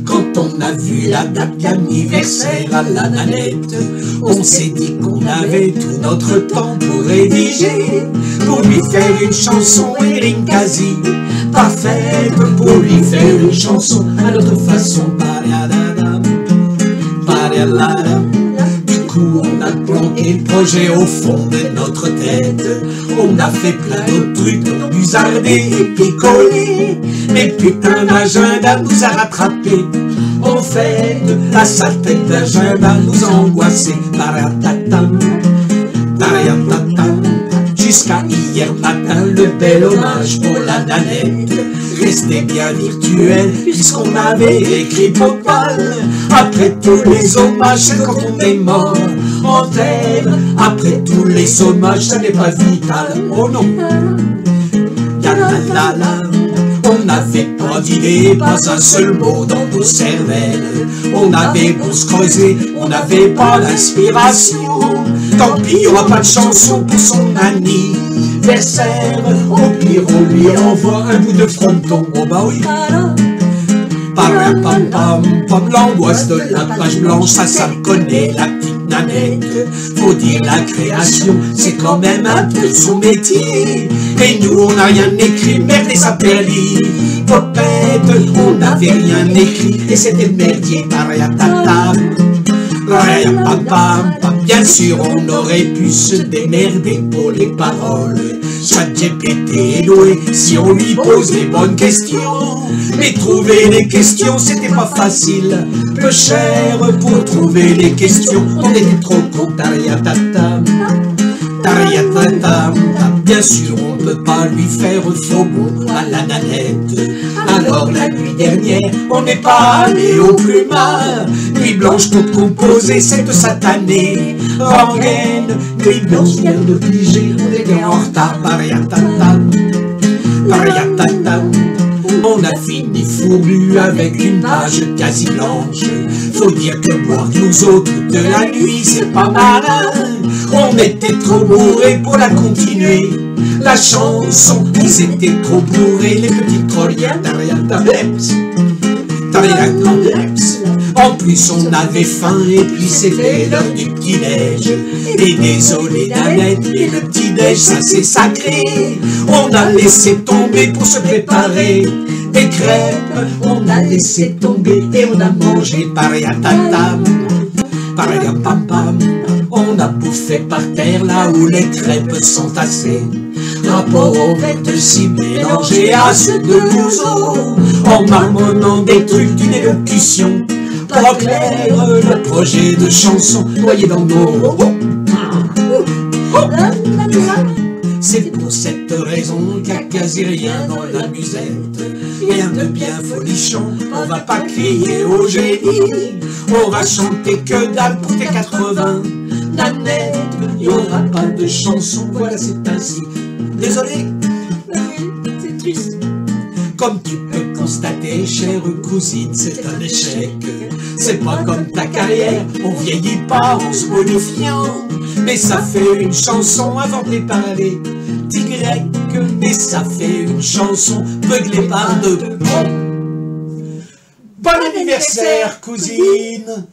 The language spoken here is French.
Quand on a vu la date d'anniversaire à la Nanette, on s'est dit qu'on avait tout notre temps pour rédiger, pour lui faire une chanson et une quasi parfaite, pour lui faire une chanson à notre façon. Du coup on a planqué le projet au fond de notre tête. On a fait plein d'autres trucs, musardés et picolés, mais putain l'agenda nous a rattrapés. En fait, la sale tête d'agenda nous a angoissés. Jusqu'à hier matin, le bel hommage pour la Nanette restait bien virtuel, puisqu'on avait écrit Popal. Après tous les hommages, c'est quand on est mort en terre. Après tous les hommages, ça n'est pas vital. Oh non. On n'avait pas d'idée, pas un seul mot dans nos cervelles. On avait beau se creuser, on n'avait pas d'inspiration. Tant pis, il n'y aura pas de chanson pour son anniversaire. Au pire, on lui envoie un bout de fronton. Oh bah oui. L'angoisse de la page blanche, ça me connaît, la petite Nanette. Faut dire la création, c'est quand même un peu son métier. Et nous, on n'a rien écrit, merde et ça perlit. Popette, on n'avait rien écrit et c'était merdier. Bien sûr, on aurait pu se démerder pour les paroles. ChatGPT est doué si on lui pose les bonnes questions. Mais trouver les questions, c'était pas facile. Peu cher pour trouver les questions, on était trop con. Bien sûr, on peut pas lui faire faux bon à la Nanette. Alors la nuit dernière, on n'est pas allé au plumard. Nuit blanche toute composée, cette satanée rengaine. Nuit blanche vient de piger, on était en retard. On a fini fourbu avec une page quasi blanche. Faut dire que boire nous autres toute la nuit, c'est pas malin. On était trop bourrés pour la continuer. La chanson, ils étaient trop bourrés, les petites trollières. En plus on avait faim et puis c'était l'heure du petit-déj. Et désolé Nanette, mais le petit-déj ça c'est sacré. On a laissé tomber pour se préparer des crêpes. On a laissé tomber et on a mangé on a bouffé par terre là où les crêpes sont tassées. Rapport aux bêtes si mélangées à ceux de Bouzeau, en marmonnant des trucs d'une élocution pas claire, le projet de chanson noyé dans nos... C'est pour cette raison qu'il n'y a quasi rien dans la musette. Rien de bien folichon, on va pas crier au génie. On va chanter que dalle pour tes 80. Nanette, il n'y aura pas de chanson, voilà c'est ainsi. Désolé, c'est triste. Comme tu peux constater, chère cousine, c'est un échec. C'est pas comme ta carrière, on vieillit pas en se bonifiant. Mais ça fait une chanson inventée par les Y. Mais ça fait une chanson beuglée par deux. Bon anniversaire, cousine!